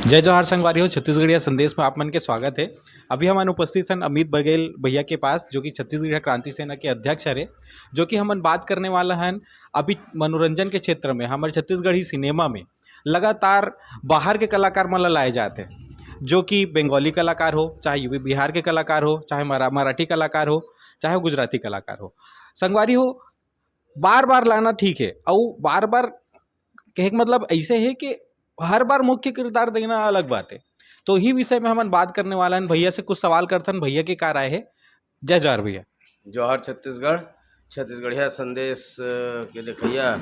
जय जवाहर संगवारी हो छत्तीसगढ़िया संदेश में आप मन के स्वागत है। अभी हमारे उपस्थित हैं अमित बघेल भैया के पास, जो कि छत्तीसगढ़ क्रांति सेना के अध्यक्ष है, जो कि हम बात करने वाला हैं अभी मनोरंजन के क्षेत्र में हमारे छत्तीसगढ़ी सिनेमा में लगातार बाहर के कलाकार मन लाए जाते हैं, जो कि बंगाली कलाकार हो, चाहे यूपी बिहार के कलाकार हो, चाहे मराठी कलाकार हो, चाहे गुजराती कलाकार हो। संगवारी हो, बार बार लाना ठीक है और बार बार कहे का मतलब ऐसे है कि हर बार मुख्य किरदार देना अलग बात है। तो ही विषय में हम बात करने वाला है, भैया से कुछ सवाल करते हैं, भैया की क्या राय है। जय जवाहर भैया। जवाहर छत्तीसगढ़ छत्तीसगढ़िया संदेश के देखैया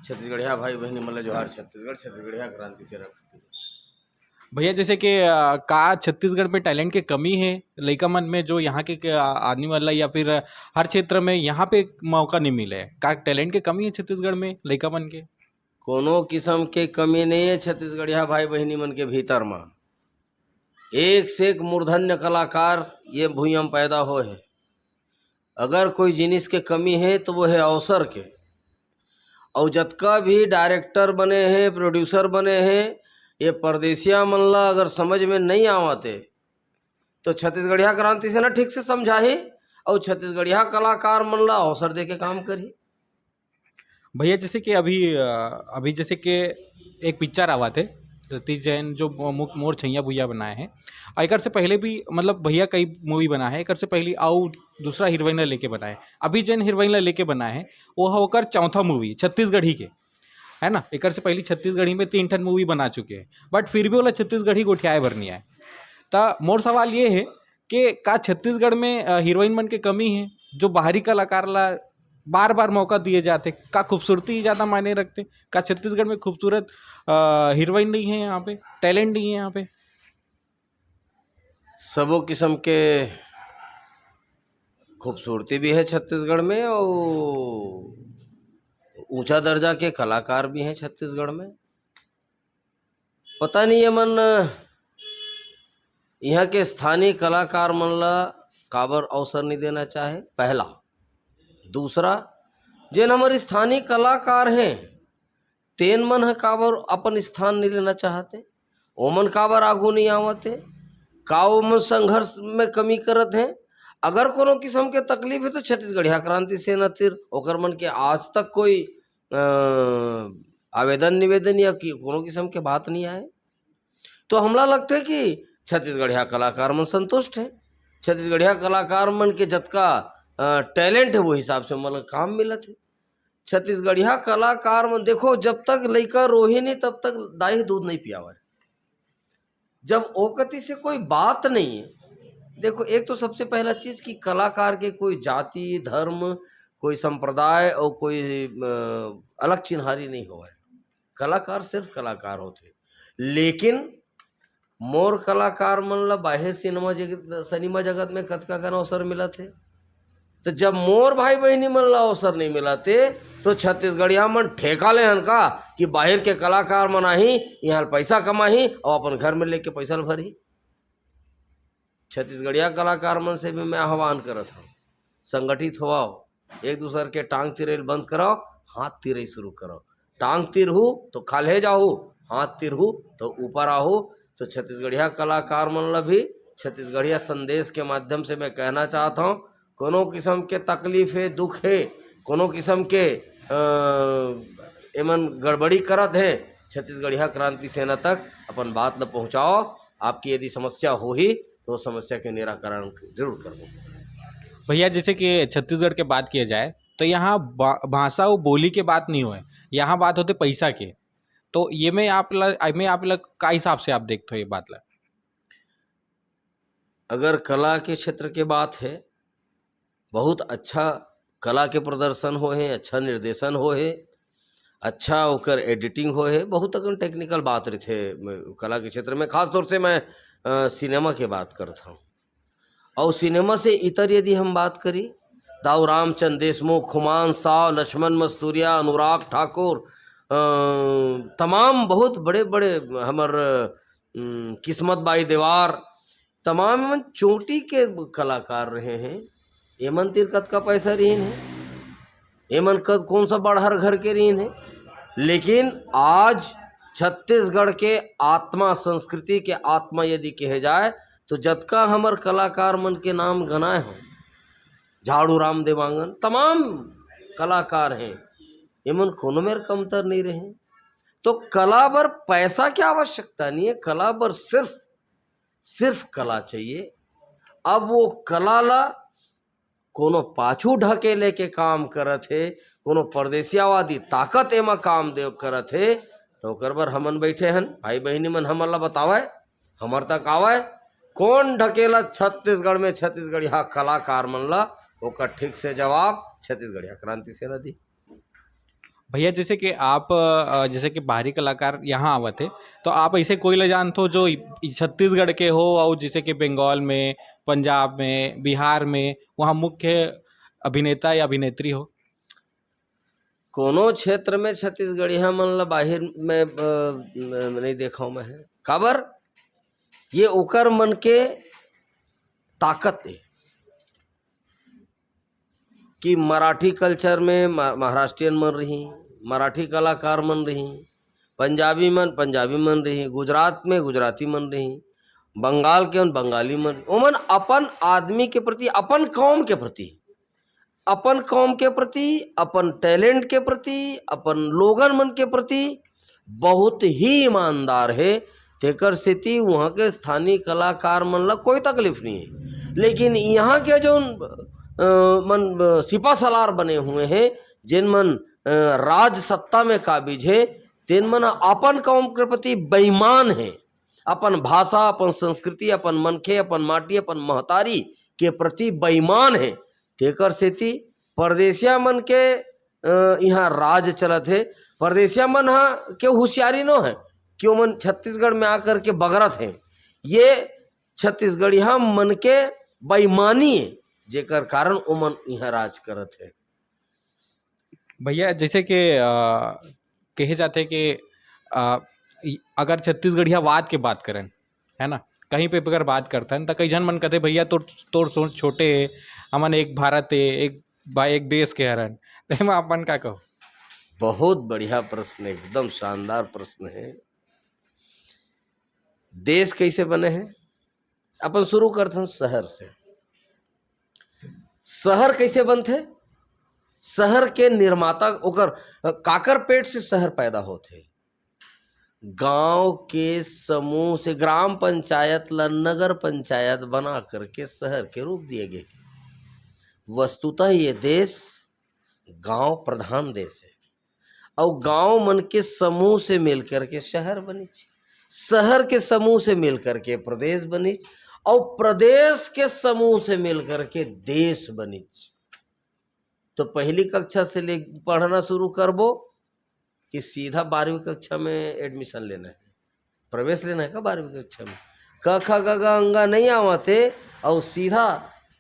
छत्तीसगढ़िया भाई बहनी मतलब जवाहर छत्तीसगढ़ छत्तीसगढ़िया क्रांति से रखती। भैया जैसे कि का छत्तीसगढ़ में टैलेंट की कमी है लइका मन में, जो यहाँ के आदमी वाला या फिर हर क्षेत्र में यहाँ पे मौका नहीं मिले है, का टैलेंट की कमी है छत्तीसगढ़ में लइका मन के? कोनो किस्म के कमी नहीं है छत्तीसगढ़िया भाई बहनी मन के भीतर में। एक से एक मूर्धन्य कलाकार ये भूमि में पैदा हो है। अगर कोई जिनिस के कमी है तो वो है अवसर के। और जतका भी डायरेक्टर बने हैं, प्रोड्यूसर बने हैं, ये परदेसिया मन ला अगर समझ में नहीं आवते तो छत्तीसगढ़िया क्रांति से ना ठीक से समझाही और छत्तीसगढ़िया कलाकार मन ला अवसर दे के काम करी। भैया जैसे कि अभी जैसे कि एक पिक्चर आवा थे सतीश जैन, जो मोर छैया भुइया बनाए हैं। एकर से पहले भी मतलब भैया कई मूवी बना है, एकर से पहले और दूसरा हीरोइन लेके बनाए। अभी जैन हीरोइन लेके बनाए हैं वो होकर चौथा मूवी छत्तीसगढ़ी के, है ना। एकर से पहले छत्तीसगढ़ी में 3 ठन मूवी बना चुके हैं, बट फिर भी वाला छत्तीसगढ़ी गोठियाए भर नहीं आए। तो मोर सवाल ये है कि का छत्तीसगढ़ में हीरोइन मन की कमी है, जो बाहरी कलाकार ला बार बार मौका दिए जाते? का खूबसूरती ज़्यादा मायने रखते? का छत्तीसगढ़ में खूबसूरत हीरोइन नहीं है, यहाँ पे टैलेंट नहीं है यहाँ पे? सबों किस्म के खूबसूरती भी है छत्तीसगढ़ में और ऊंचा दर्जा के कलाकार भी हैं छत्तीसगढ़ में। पता नहीं ये मन यहाँ के स्थानीय कलाकार मन ला काबर अवसर नहीं देना चाहे, पहला। दूसरा, जिन हमारे स्थानीय कलाकार हैं तेन मन है काबर अपन स्थान नहीं लेना चाहते, ओमन काबर आगू नहीं आवते, का ओमन संघर्ष में कमी करत हैं। अगर कोनो किस्म के तकलीफ है तो छत्तीसगढ़िया क्रांति सेना तिर ओकर मन के आज तक कोई आवेदन निवेदन या कोनो किस्म के बात नहीं आए। तो हमला लगता है कि छत्तीसगढ़िया कलाकार मन संतुष्ट है। छत्तीसगढ़िया कलाकार मन के जतका टैलेंट है वो हिसाब से मतलब काम मिलत है। छत्तीसगढ़िया कलाकार मन देखो, जब तक लइका रोही नहीं तब तक दाई दूध नहीं पियावा। जब ओकती से कोई बात नहीं है, देखो एक तो सबसे पहला चीज कि कलाकार के कोई जाति धर्म कोई संप्रदाय और कोई अलग चिन्हारी नहीं हुआ है। कलाकार सिर्फ कलाकार होते। लेकिन मोर कलाकार मन ला बाह्य सिनेमा जगत में कतका कन अवसर मिला थे। तो जब मोर भाई बहनी मन ला अवसर नहीं मिलाते तो छत्तीसगढ़िया मन ठेका ले हन का कि बाहर के कलाकार मन आही यहाँ पैसा कमाही और अपन घर में लेके पैसा भरी। छत्तीसगढ़िया कलाकार मन से भी मैं आह्वान करत हूँ, संगठित होवाओ, एक दूसरे के टांग तिरेल बंद कराओ, हाथ तिरई शुरू करो। टांग तिरहू तो खाले जाहू, हाथ तिरहू तो ऊपर आहू। तो छत्तीसगढ़िया कलाकार मन ला भी छत्तीसगढ़िया संदेश के माध्यम से मैं कहना चाहता हूँ, कोनो किस्म के तकलीफ है दुख है, कोनो किस्म के एमन गड़बड़ी करत है, छत्तीसगढ़िया क्रांति सेना तक अपन बात ल पहुँचाओ। आपकी यदि समस्या हो ही तो समस्या के निराकरण जरूर करो। भैया जैसे कि छत्तीसगढ़ के बात किया जाए तो यहाँ भाषा और बोली के बात नहीं हुए, यहाँ बात होते पैसा के। तो ये में आप लोग का हिसाब से आप देखते हो ये बात ला? अगर कला के क्षेत्र के बात है, बहुत अच्छा कला के प्रदर्शन हो है, अच्छा निर्देशन हो है, अच्छा ओकर एडिटिंग हो है, बहुत अगर टेक्निकल बात रही थे कला के क्षेत्र में। खास तौर से मैं सिनेमा के बात करता हूँ। और सिनेमा से इतर यदि हम बात करी, दाऊ रामचंद्र देशमुख, खुमान साव, लक्ष्मण मस्तूरिया, अनुराग ठाकुर, तमाम बहुत बड़े बड़े हमर किस्मत बाई देवार, तमाम चोटी के कलाकार रहे हैं। एमन तीर कतका पैसा रहीन है, एमन कौन सा बड़हर घर के रहीन है, लेकिन आज छत्तीसगढ़ के आत्मा, संस्कृति के आत्मा यदि कहे जाए तो जतका हमर कलाकार मन के नाम गनाए हो, झाड़ू राम देवांगन, तमाम कलाकार हैं, एमन कोनो मेर कमतर नहीं रहे। तो कला बर पैसा की आवश्यकता नहीं है, कला बर सिर्फ कला चाहिए। अब वो कला ला कोनो पाछू ढकेले के काम करत है, कोनो परदेसियावादी ताकत एमा काम देव करत है, तो ओकर बर हमन बैठे हन, भाई बहनी मन हमन ला बतावे, हमर तक आवे कौन ढकेला छत्तीसगढ़ में छत्तीसगढ़िया कलाकार मन ला, ओकर ठीक से जवाब छत्तीसगढ़िया क्रांति सेना दी। भैया जैसे कि आप जैसे कि बाहरी कलाकार यहाँ आवत है, तो आप ऐसे कोई ले जानते हो जो छत्तीसगढ़ के हो और जैसे कि बंगाल में, पंजाब में, बिहार में वहाँ मुख्य अभिनेता या अभिनेत्री हो? कोनो क्षेत्र में छत्तीसगढ़िया मन ला बाहिर में नहीं देखा मैं है, काबर ये ओकर मन के ताकत है कि मराठी कल्चर में महाराष्ट्रियन मन रही, मराठी कलाकार मन रही, पंजाबी मन रही, गुजरात में गुजराती मन रही, बंगाल के बंगाली मन, ओमन अपन आदमी के प्रति, अपन कौम के प्रति, अपन टैलेंट के प्रति, अपन लोगन मन के प्रति बहुत ही ईमानदार है। तेकर सेती वहाँ के स्थानीय कलाकार मन ला कोई तकलीफ नहीं है। लेकिन यहाँ के जो मन सिपा सलार बने हुए हैं, जिन मन राज सत्ता में काबिज है, तिन मन अपन कौम के प्रति बेईमान है, अपन भाषा, अपन संस्कृति, अपन मनखे, अपन माटी, अपन महतारी के प्रति बेईमान है। तेकर सेती परदेसिया मन के यहाँ राज चलत है। परदेसिया मन के होशियारी नो है कि ओमन छत्तीसगढ़ में आकर के बगरत हैं, ये छत्तीसगढ़िया मन के बेईमानी है, जेकर कारण ओमन यहाँ राज करत है। भैया जैसे कि कहे जाते कि अगर छत्तीसगढ़िया वाद के बात करें, है ना, कहीं पे अगर बात करते तो कई जन मन कहते भैया तोर सोच छोटे है, हमन एक भारत है, एक देश के हरन, तो अपन का कहो? बहुत बढ़िया प्रश्न, एकदम शानदार प्रश्न है। देश कैसे बने हैं? अपन शुरू करते हैं शहर से। शहर कैसे बनते? शहर के निर्माता ओकर काकर पेट से शहर पैदा होते, गांव के समूह से ग्राम पंचायत ला नगर पंचायत बना करके शहर के रूप दिए गए। वस्तुतः ये देश गांव प्रधान देश है और गांव मन के समूह से मिलकर के शहर बनी, शहर के समूह से मिलकर के प्रदेश बनी और प्रदेश के समूह से मिलकर के देश बनी। तो पहली कक्षा से ले पढ़ना शुरू करबो कि सीधा 12वीं कक्षा में एडमिशन लेना है, प्रवेश लेना है का 12वीं कक्षा में? क ख ग घ अंगा नहीं आवते और सीधा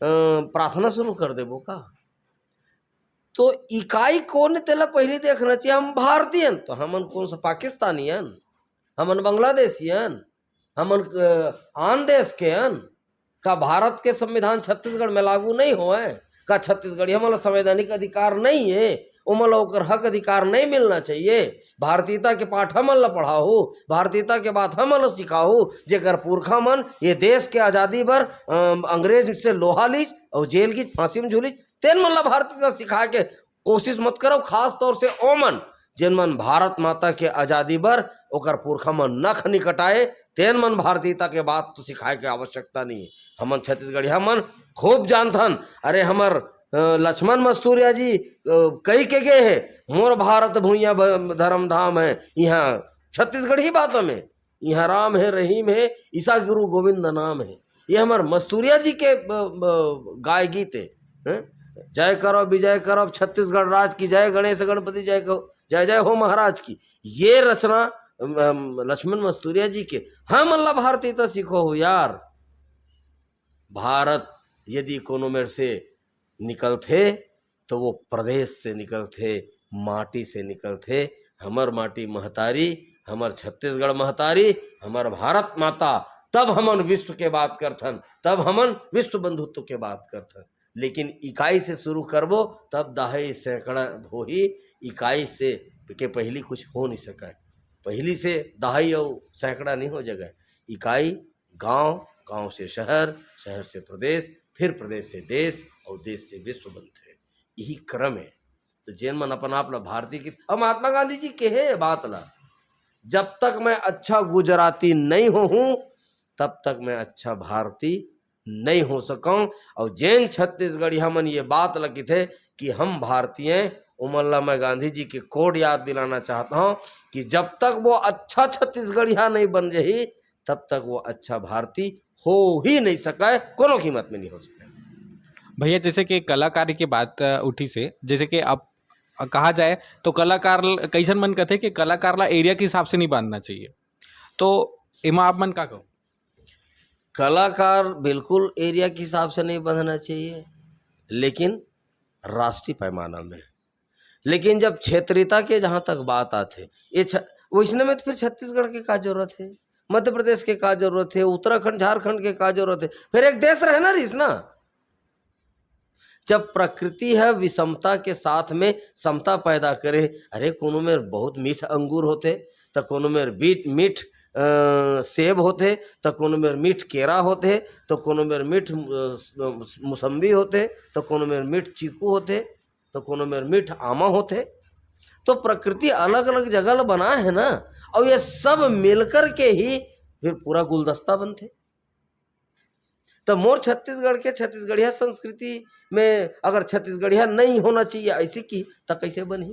प्रार्थना शुरू कर देबो का? तो इकाई कौन तेला पहले देखना चाहिए। हम भारतीयन तो हमन कौन सा पाकिस्तानियन, हमन बांग्लादेशियन, हमन आन देश के अन का? भारत के संविधान छत्तीसगढ़ में लागू नहीं होए का? छत्तीसगढ़ हमला संवैधानिक अधिकार नहीं है, उमला ओकर हक अधिकार नहीं मिलना चाहिए। भारतीयता के पाठ हमन ला पढ़ाओ, भारतीयता के बात हमन ला सिखाओ, जेकर पुरखा मन ये देश के आज़ादी बर अंग्रेज से लोहा लीज और जेल की फांसी में झूली, तेन मन ला भारतीयता सिखा के कोशिश मत करो। खास तौर से ओमन जिन मन भारत माता के आज़ादी बर ओकर पुरखा मन नख नहीं कटाए, तेन मन भारतीयता के बात तो सिखाए के आवश्यकता नहीं है। हमन छत्तीसगढ़िया मन खूब जानथन। अरे हमर लक्ष्मण मस्तूरिया जी कई के गए है, मोर भारत भूइया धर्म धाम है, यहाँ छत्तीसगढ़ ही बातों में यहाँ राम है, रहीम है, ईसा गुरु गोविंद नाम है। ये हमार मस्तूरिया जी के गाय गीत है। जय करो विजय करो छत्तीसगढ़ राज की, जय गणेश गणपति जय कहो, जय जय हो महाराज की। ये रचना लक्ष्मण मस्तूरिया जी के। हम अल्लाह भारतीयता सीखो हो यार। भारत यदि कोनो मेरे से निकलते तो वो प्रदेश से निकलते, माटी से निकलते। हमर माटी महतारी, हमर छत्तीसगढ़ महतारी, हमर भारत माता, तब हमन विश्व के बात करथन, तब हमन विश्व बंधुत्व के बात करथन। लेकिन इकाई से शुरू करबो तब दहाई सैकड़ा हो ही, इकाई से के पहली कुछ हो नहीं सका। पहली से दहाई और सैकड़ा नहीं हो जगह, इकाई गांव, गांव से शहर, शहर से प्रदेश, फिर प्रदेश से देश और देश से विश्व बनते हैं, यही क्रम है। तो जैन मन अपन आप ला भारतीय की, अब महात्मा गांधी जी कहे बात ला, जब तक मैं अच्छा गुजराती नहीं हूँ तब तक मैं अच्छा भारतीय नहीं हो सकूं। और जैन छत्तीसगढ़िया मन ये बात लगी थे कि हम भारतीय हैं, उमल्ला मैं गांधी जी के कोड याद दिलाना चाहता हूं कि जब तक वो अच्छा छत्तीसगढ़िया नहीं बन रही तब तक वो अच्छा भारतीय हो ही नहीं सका, कोनो कीमत में नहीं हो सका। भैया जैसे कि कलाकार की बात उठी से, जैसे कि अब कहा जाए तो कलाकार कैसन मन कहते कि कलाकार ला एरिया के हिसाब से नहीं बांधना चाहिए, तो एमा आप मन का कहो? कलाकार बिल्कुल एरिया के हिसाब से नहीं बंधना चाहिए, लेकिन राष्ट्रीय पैमाना में। लेकिन जब क्षेत्रीयता के जहाँ तक बात आते ये वैसने में तो फिर छत्तीसगढ़ के का जरूरत है, मध्य प्रदेश के का जरूरत है, उत्तराखंड झारखंड के का जरूरत है, फिर एक देश रहना रहीस ना। जब प्रकृति है विषमता के साथ में समता पैदा करे, अरे कोनो में बहुत मीठ अंगूर होते तो कोनो में मीठ सेब होते तो कोनो में मीठ केरा होते तो कोनो में मीठ मौसम्बी होते तो कोनो में मीठ चीकू होते तो कोनो में मीठ आमा होते। तो प्रकृति अलग अलग जगह बना है ना, और ये सब मिलकर के ही फिर पूरा गुलदस्ता बनते। तो मोर छत्तीसगढ़ के छत्तीसगढ़िया संस्कृति में अगर छत्तीसगढ़िया नहीं होना चाहिए ऐसी की तो कैसे बनी?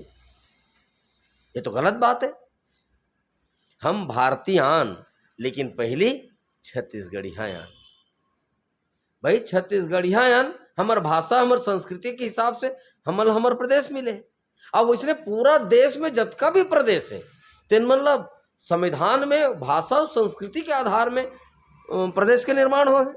ये तो गलत बात है। हम भारतीयान लेकिन पहली छत्तीसगढ़ियान। भाई छत्तीसगढ़ियान हमार भाषा हमार संस्कृति के हिसाब से हमार प्रदेश मिले। अब उसने पूरा देश में जतका भी प्रदेश है तेन मतलब संविधान में भाषा और संस्कृति के आधार में प्रदेश के निर्माण हो है।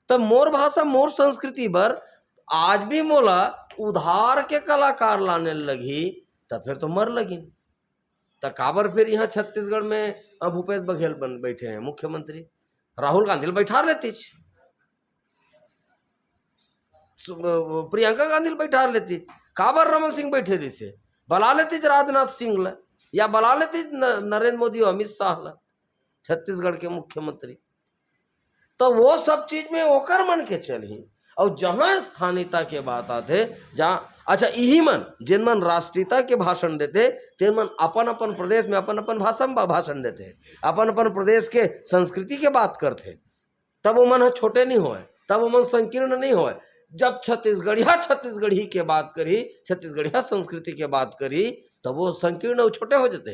तब मोर भाषा मोर संस्कृति पर आज भी मोला उधार के कलाकार लाने लगी तब फिर तो मर लगी। तो काबर फिर यहाँ छत्तीसगढ़ में भूपेश बघेल बन बैठे हैं मुख्यमंत्री, राहुल गांधी बैठा लेती, प्रियंका गांधी बैठा लेती, काबर रमन सिंह बैठे रही से बला लेती राजनाथ सिंह ला, या बला लेती नरेंद्र मोदी और अमित शाह ला छत्तीसगढ़ के मुख्यमंत्री। तो वो सब चीज में ओकर मन के चली। और जहां स्थानीयता के बात आते जहाँ अच्छा यही मन जिन मन राष्ट्रीयता के भाषण देते तेन मन अपन अपन प्रदेश में अपन अपन भाषा में भाषण देते, अपन अपन प्रदेश के संस्कृति के बात करते, तब वो मन छोटे नहीं होए, तब वो मन संकीर्ण नहीं होए। जब छत्तीसगढ़ी के बात करी, छत्तीसगढ़िया संस्कृति के बात करी तब वो संकीर्ण और छोटे हो जाते।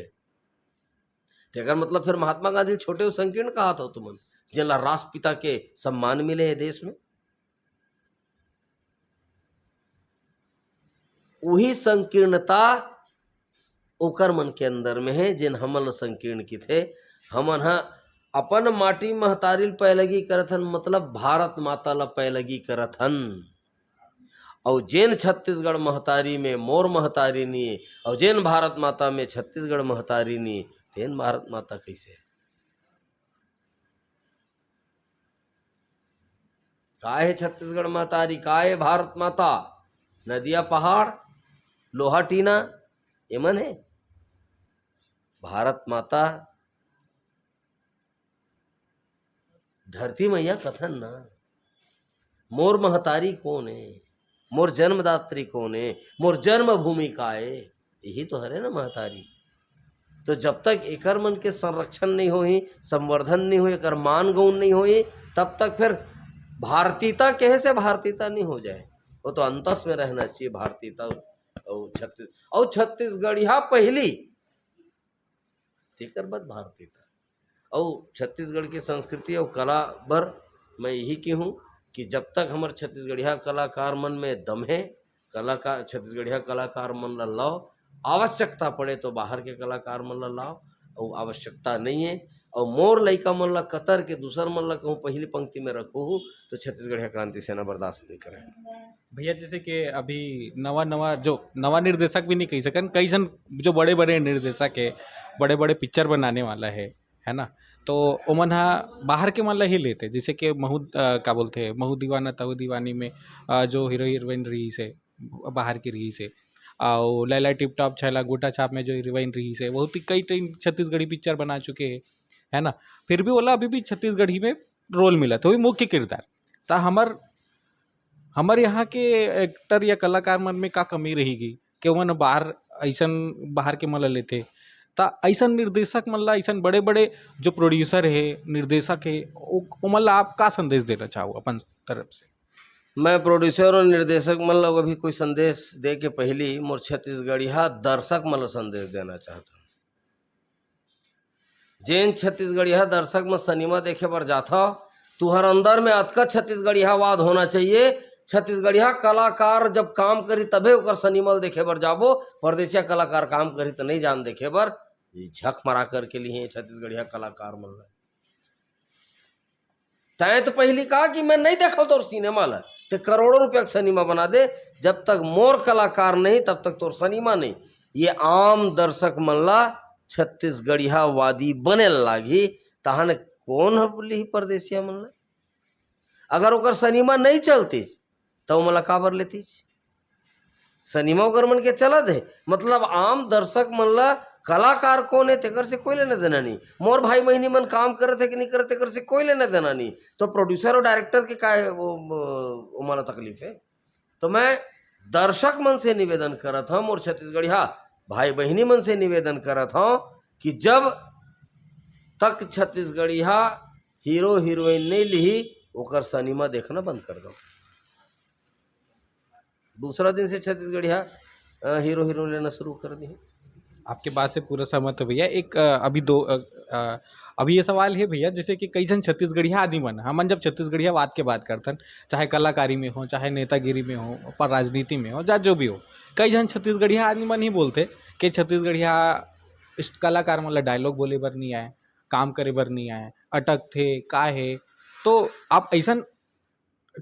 अगर मतलब फिर महात्मा गांधी छोटे और संकीर्ण कहा था तुम जिनला राष्ट्रपिता के सम्मान मिले है देश में, वही संकीर्णता ओकर मन के अंदर में है जिन हमन संकीर्ण की थे। हमन हा अपन माटी महतारिल पैलगी करथन, मतलब भारत माता ला पैलगी करथन। और जैन छत्तीसगढ़ महतारी में मोर महतारी नी और जैन भारत माता में छत्तीसगढ़ महतारी नी, तेन भारत माता कैसे काय है छत्तीसगढ़ महतारी, काय है भारत माता? नदिया पहाड़ लोहा टीना एमन है। भारत माता धरती मैया कथन ना, मोर महतारी कौन है, मोर जन्मदात्री कौन है, मोर जन्मभूमि का है, यही तो हरे ना महतारी। तो जब तक एकर मन के संरक्षण नहीं होई, संवर्धन नहीं होई, एकर मान गौन नहीं होई, तब तक फिर भारतीयता कहे से भारतीयता नहीं हो जाए। वो तो अंतस में रहना चाहिए भारतीयता और छत्तीसगढ़िया पहली तेकर बाद भारतीयता। और छत्तीसगढ़ की संस्कृति और कला पर मैं यही की हूँ कि जब तक हमारे छत्तीसगढ़िया कलाकार मन में दम है, कलाकार छत्तीसगढ़िया कलाकार मन ला लाओ, आवश्यकता पड़े तो बाहर के कलाकार मन ला लाओ, और आवश्यकता नहीं है और मोर लइका मन ला कतर के दूसर मन ला कहूँ पहली पंक्ति में रखो तो छत्तीसगढ़िया क्रांति सेना बर्दाश्त नहीं करे। भैया जैसे कि अभी नवा निर्देशक भी नहीं कही सकन, कई जन जो बड़े बड़े निर्देशक है, बड़े बड़े पिक्चर बनाने वाला है ना, तो ओमन हा बाहर के मन ला ही लेते। जैसे कि क्या बोलते हैं महू दीवाना तहु दीवानी में जो हीरो हीरोइन रही से बाहर की रही से, और लैला टिप टॉप छैला गोटा छाप में जो हीरोइन रही से बहुत ही कई टाइम छत्तीसगढ़ी पिक्चर बना चुके हैं, है ना। फिर भी बोला अभी भी छत्तीसगढ़ी में रोल मिला तो वही मुख्य किरदार ता हमर यहाँ के एक्टर या कलाकार मन में का कमी रहेगी कि वो बाहर ऐसन बाहर के मन ला लेते ता ऐसन निर्देशक मन ला ऐसन बड़े बड़े जो प्रोड्यूसर है निर्देशक है ओमन ला आप का संदेश देना चाहो अपन तरफ से? मैं प्रोड्यूसर और निर्देशक मन लोग अभी कोई संदेश दे के पहली मोर छत्तीसगढ़िया दर्शक मन ला संदेश देना चाहता हूँ। जेन छत्तीसगढ़िया दर्शक में सिनेमा देखे बर जाथा तुहर अंदर में अतका छत्तीसगढ़ियावाद होना चाहिए। छत्तीसगढ़िया कलाकार जब काम करी तबे ओकर सिनेमा देखे बर जाबो, परदेसिया कलाकार काम करी तो नहीं जान देखे बर। ये झक मरा करके लिए छत्तीसगढ़िया कलाकार मन ला तैं तो पहली कहा कि मैं नहीं देखा तोर सिनेमा ला तो करोड़ों रुपया का सिनेमा बना दे, जब तक मोर कलाकार नहीं तब तक तोर सिनेमा नहीं। ये आम दर्शक मन ला छत्तीसगढ़िया वादी बने लागी तहाने कौन है परदेसिया मन ला। अगर ओकर सिनेमा नहीं चलती तो मला काबर लेती सिनेमा ओकर मन के चला दे। मतलब आम दर्शक मन ला कलाकार कौन है तेकर से कोई लेना देना नहीं। मोर भाई बहनी मन काम करते कि नहीं करते तेकर से कोई लेना देना नहीं। तो प्रोड्यूसर और डायरेक्टर के का वो मला तकलीफ है। तो मैं दर्शक मन से निवेदन करत हूँ और छत्तीसगढ़िया भाई बहनी मन से निवेदन करत हूँ कि जब तक छत्तीसगढ़िया हीरो हीरोइन नहीं ली ओकर सिनेमा देखना बंद कर दो। दूसरा दिन से छत्तीसगढ़िया हीरो हीरोइन लेना शुरू कर दी। आपके बात से पूरा सहमत है भैया। एक अभी ये सवाल है भैया जैसे कि कई जन छत्तीसगढ़िया आदमी मन हमन जब छत्तीसगढ़िया बात के बात करतन चाहे कलाकारी में हो चाहे नेतागिरी में हो पर राजनीति में हो या जो भी हो, कई जन छत्तीसगढ़िया आदमी मन ही बोलते कि छत्तीसगढ़िया इस कलाकार मन ला डायलॉग बोले बर नहीं आए, काम करे बर नहीं आए, अटक थे का है। तो आप ऐसन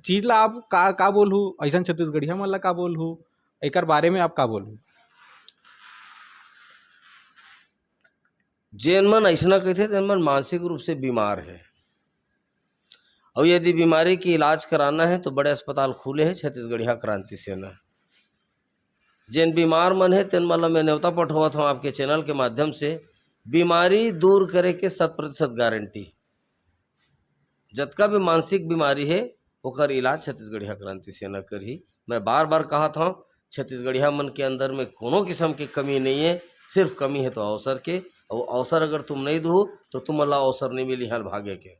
चीज ला आप का बोलू, ऐसन छत्तीसगढ़िया मन ला का बोलू, एकर बारे में आप का बोलू? जेन मन ऐसा कहते तेन मन मानसिक रूप से बीमार है और यदि बीमारी की इलाज कराना है तो बड़े अस्पताल खुले हैं छत्तीसगढ़िया क्रांति सेना। जेन बीमार मन है तेन मन मैं न्योता पठवात हूँ आपके चैनल के माध्यम से, बीमारी दूर करे के 100% गारंटी। जतका भी मानसिक बीमारी है ओकर इलाज छत्तीसगढ़िया क्रांति सेना करही। मैं बार बार कहा था छत्तीसगढ़िया मन के अंदर में कोनो किस्म की कमी नहीं है, सिर्फ कमी है तो अवसर के। और अवसर अगर तुम नहीं दो तो तुम अल्लाह अवसर नहीं मिली हल भागे के।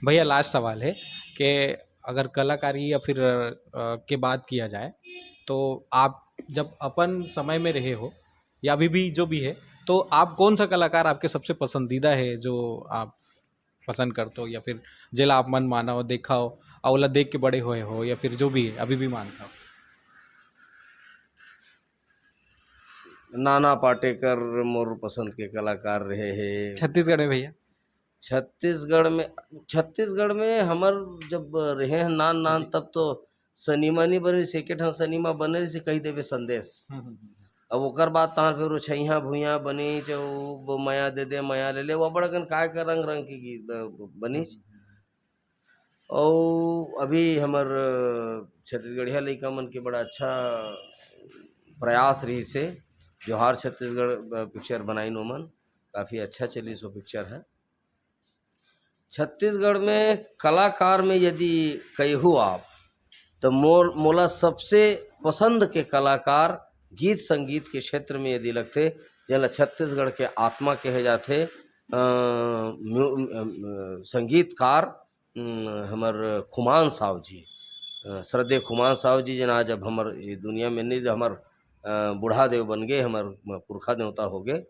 भैया लास्ट सवाल है कि अगर कलाकारी या फिर के बात किया जाए तो आप जब अपन समय में रहे हो या अभी भी जो भी है तो आप कौन सा कलाकार आपके सबसे पसंदीदा है जो आप पसंद करते हो या फिर जिला आप मन माना हो देखा हो अवला देख के बड़े हुए हो या फिर जो भी है अभी भी मानता हो? नाना पाटेकर मोर पसंद के कलाकार रहे हैं छत्तीसगढ़ में भैया। छत्तीसगढ़ में हमर जब रहे हैं नान तब तो सिनेमा नहीं बने, सेकेंड हाँ सिनेमा बने से कही देवे संदेश। अब ओकर बाद तहाँ फिर छैया भूया बनी वो माया दे दे माया ले ले वो बड़कन काय का रंग रंग की गीत बनी। और अभी हमर छत्तीसगढ़िया लड़का मन के बड़ा अच्छा प्रयास रही से जोहार छत्तीसगढ़ पिक्चर बनाई नोमन काफ़ी अच्छा चली सो पिक्चर है। छत्तीसगढ़ में कलाकार में यदि कहूँ आप तो मोला सबसे पसंद के कलाकार गीत संगीत के क्षेत्र में यदि लगते जला छत्तीसगढ़ के आत्मा कहे जाते संगीतकार हमर खुमान साव जी, श्रद्धेय खुमान साव जी जना जब हमर ये दुनिया में नहीं हमर बूढ़ा देव बन गए, हमार पुरखा देवता हो गए।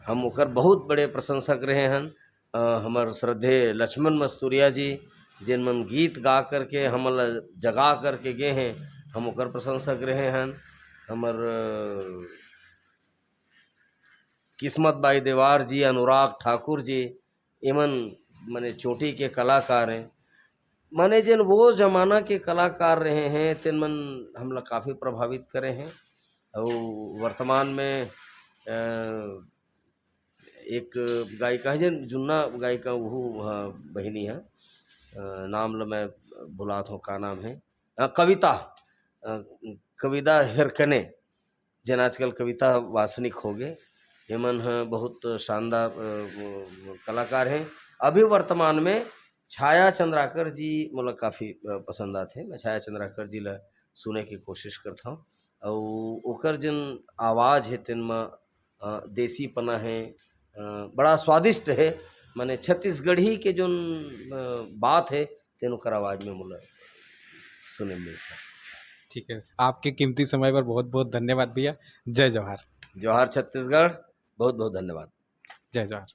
हम ओकर बहुत बड़े प्रशंसक रहे हैं। हमार श्रद्धेय लक्ष्मण मस्तूरिया जी जिन मन गीत गा करके हमला जगा करके गए हैं, हम ओकर प्रशंसक रहे हैं। हमार किस्मत बाई देवार जी, अनुराग ठाकुर जी, एमन मने चोटी के कलाकार हैं। माने जिन वो जमाना के कलाकार रहे हैं तिन मन हमला काफ़ी प्रभावित करे हैं। और वर्तमान में एक गायिका है जिन जुन्ना गायिका वो बहिनी है, नाम लो मैं भुलात हूँ का नाम है, कविता कविता हिरकने जन आजकल कविता वासनिक हो गए, एमन ह बहुत शानदार कलाकार हैं। अभी वर्तमान में छाया चंद्राकर जी मोला काफ़ी पसंद आथे। मैं छाया चंद्राकर जी ला सुने की कोशिश करता हूँ और ओकर जन आवाज़ है तेन में देसीपना है, बड़ा स्वादिष्ट है। माने छत्तीसगढ़ी के जोन बात है तेन ओकर आवाज़ में मोला सुने मिलता। ठीक है, आपके कीमती समय पर बहुत बहुत धन्यवाद भैया। जय जवाहर। जवाहर छत्तीसगढ़, बहुत बहुत धन्यवाद। जय जवाहर।